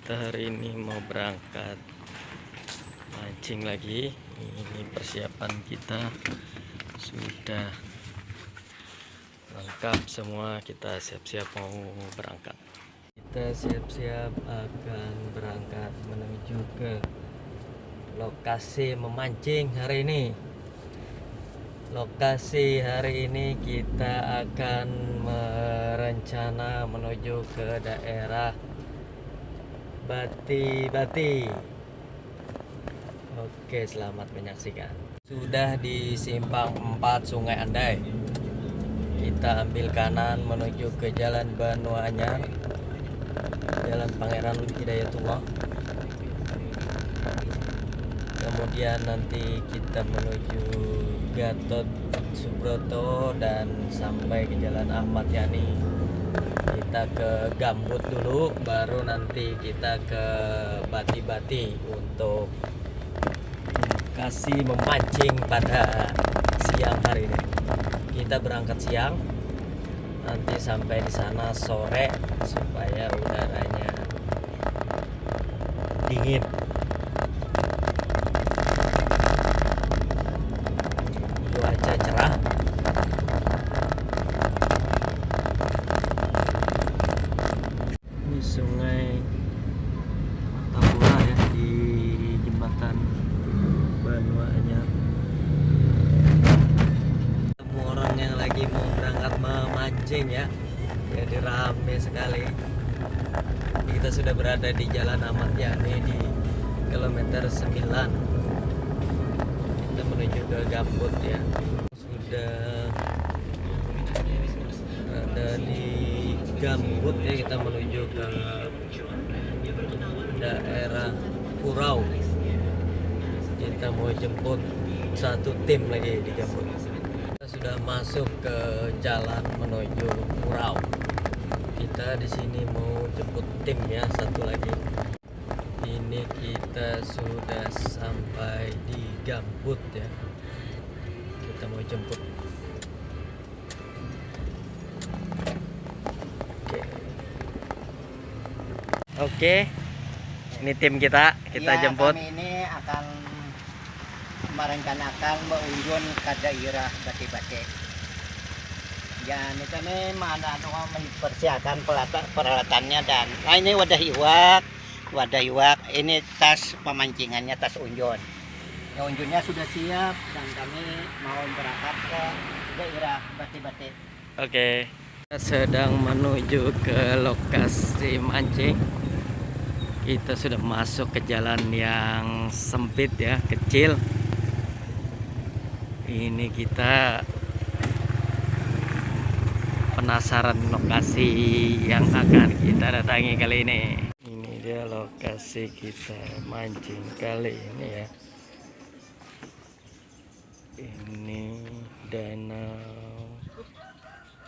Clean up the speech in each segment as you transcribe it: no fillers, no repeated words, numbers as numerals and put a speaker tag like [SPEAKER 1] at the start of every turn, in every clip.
[SPEAKER 1] Kita hari ini mau berangkat mancing lagi. Ini persiapan kita sudah lengkap semua. Kita siap-siap mau berangkat. Kita siap-siap akan berangkat menuju ke lokasi memancing hari ini. Lokasi hari ini kita akan merencana menuju ke daerah Bati. Oke, selamat menyaksikan. Sudah di simpang 4 Sungai Andai. Kita ambil kanan menuju ke Jalan Banu Anyar, Jalan Pangeran Hidayatullah. Kemudian nanti kita menuju Gatot Subroto dan sampai ke Jalan Ahmad Yani. Kita ke Gambut dulu, baru nanti kita ke Bati untuk kasih memancing pada siang hari ini. Kita berangkat siang, nanti sampai di sana sore supaya udaranya dingin. Cuaca cerah. Ini sungai Tapura ya, di jembatan Banu Anyar. Ketemu orang yang lagi mau berangkat memancing ya, jadi rame sekali. Kita sudah berada di Jalan Ahmad Yani di kilometer 9. Kita menuju ke Gambut ya. Sudah ada di Gambut ya, kita menuju ke daerah Purau. Kita mau jemput satu tim lagi di Gambut. Kita sudah masuk ke jalan menuju Purau. Kita di sini mau jemput tim ya, satu lagi. Ini kita sudah sampai di Gambut ya. Kita mau jemput. Oke. Ini tim kita
[SPEAKER 2] Ya,
[SPEAKER 1] jemput.
[SPEAKER 2] kami ini akan merencanakan mengunjun ke daerah Bati. Ya, ini kami mana mempersiapkan peralatannya dan ini wadah iwak, ini tas pemancingannya, tas unjun. Ya, unjunnya sudah siap dan kami mau berangkat ke daerah Bati.
[SPEAKER 1] Oke. Kita sedang menuju ke lokasi mancing. Kita sudah masuk ke jalan yang sempit ya, kecil. Ini kita penasaran lokasi yang akan kita datangi kali ini. Ini dia lokasi kita mancing kali ini ya. Ini danau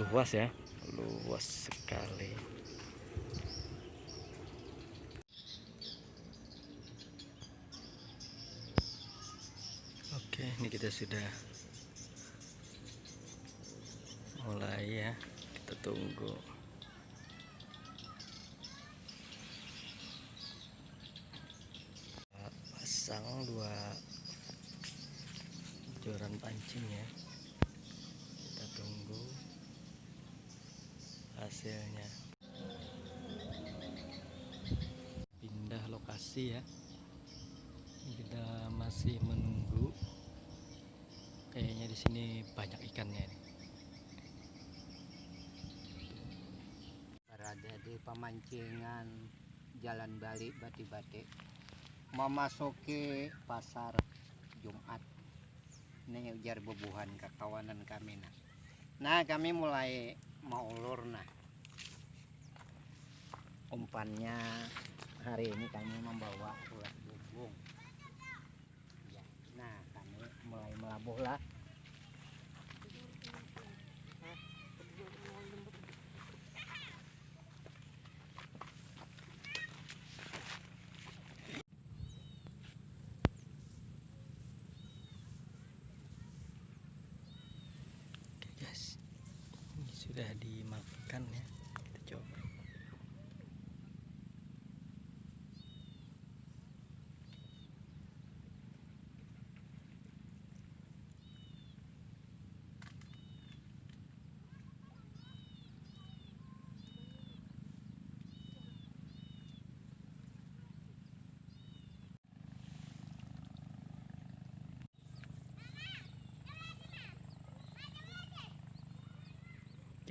[SPEAKER 1] luas ya, luas sekali. Oke, ini kita sudah mulai ya, kita tunggu. Pasang dua joran pancing ya, kita tunggu hasilnya. Pindah lokasi ya, kita masih menunggu. Kayaknya di sini banyak ikannya nih.
[SPEAKER 2] Berada di pemancingan Jalan Bali Bati. Memasuki pasar Jumat. Ini ujar bebuhan ke kawanan kami nah. Kami mulai mau ulur nah. Umpannya hari ini kami membawa ulat bubung. Ya, nah kami mulai melabuh lah.
[SPEAKER 1] Guys, ini sudah dimakan ya, kita coba.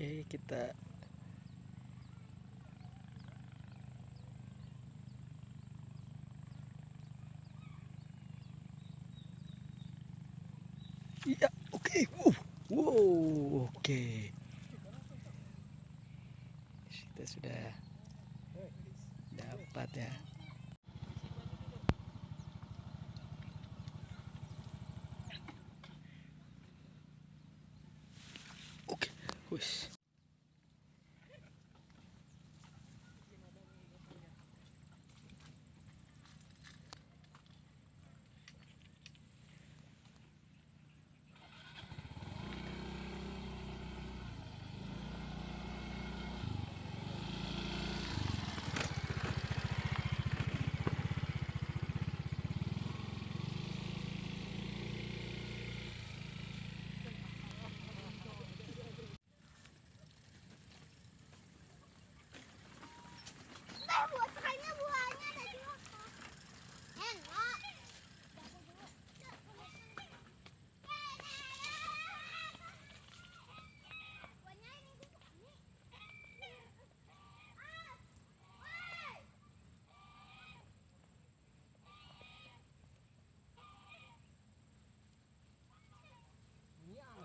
[SPEAKER 1] Oke, kita iya, oke. Wow, oke. Kita sudah dapat ya. Oke, wis.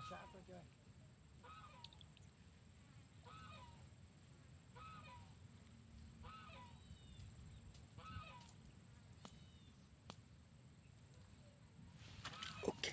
[SPEAKER 2] Satu coy.
[SPEAKER 1] Oke.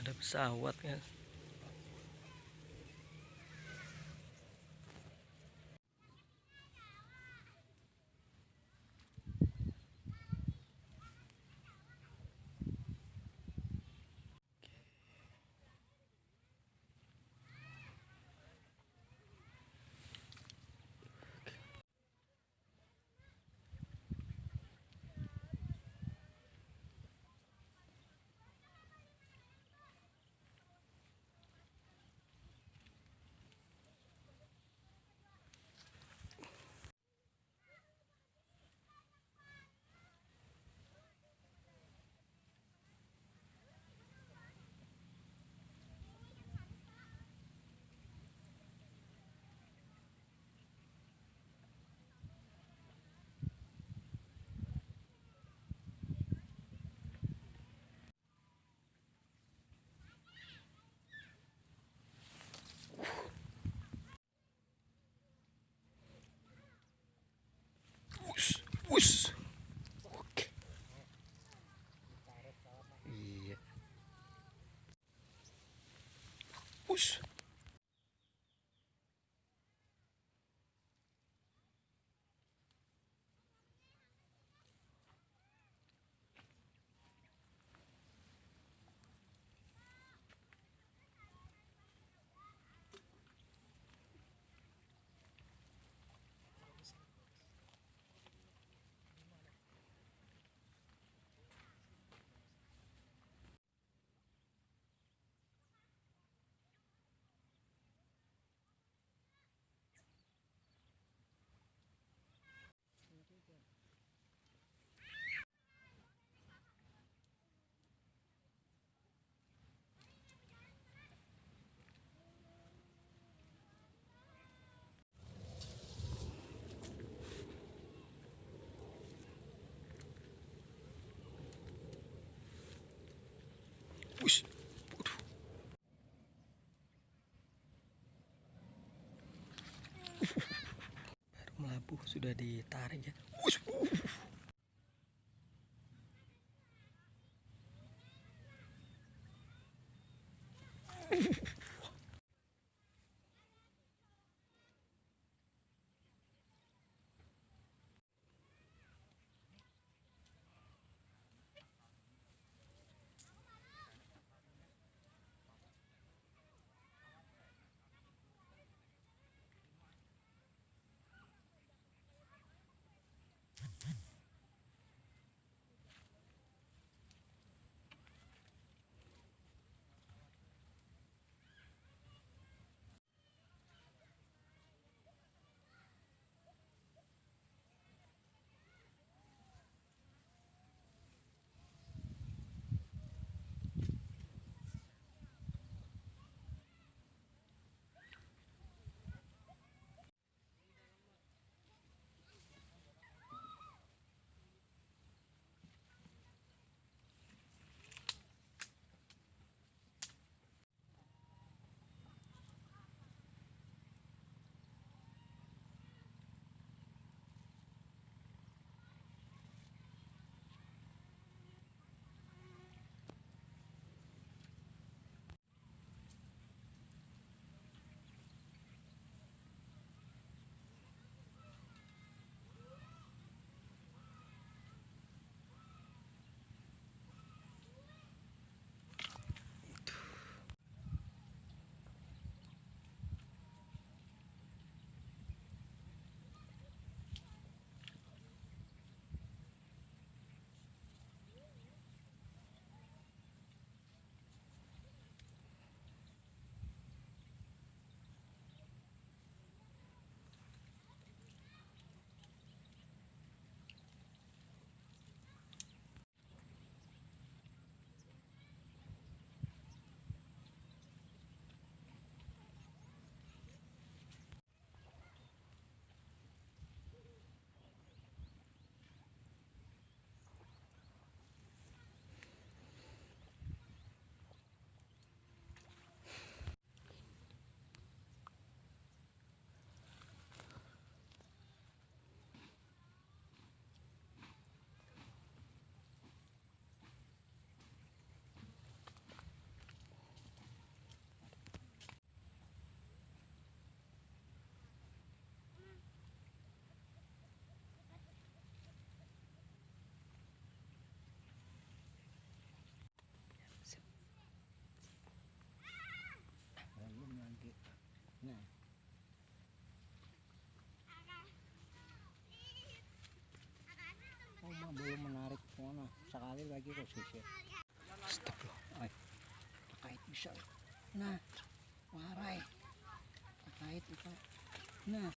[SPEAKER 1] Ada pesawat kan. Baru melabuh sudah ditarik ya.
[SPEAKER 2] Belum menarik mana sekali lagi kok sisir. Ay, terkait bisa. Nah, warai. Terkait itu. Nah.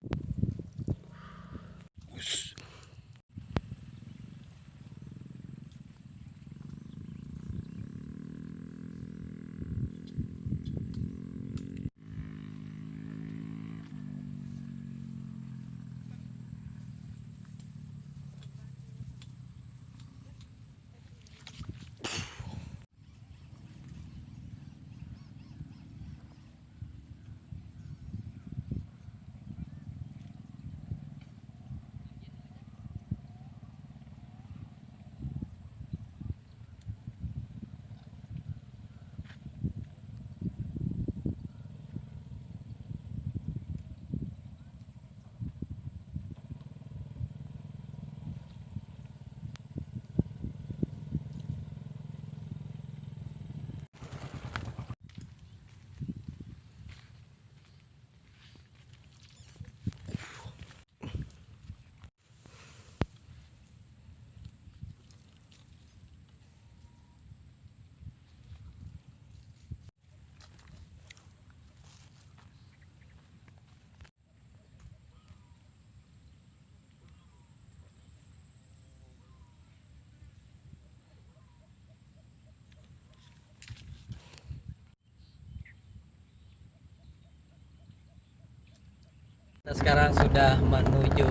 [SPEAKER 1] Kita sekarang sudah menuju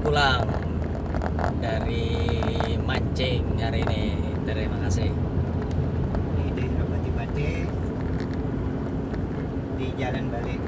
[SPEAKER 1] pulang dari mancing hari ini. Terima kasih.
[SPEAKER 2] Di daerah Bati-Bati di jalan balik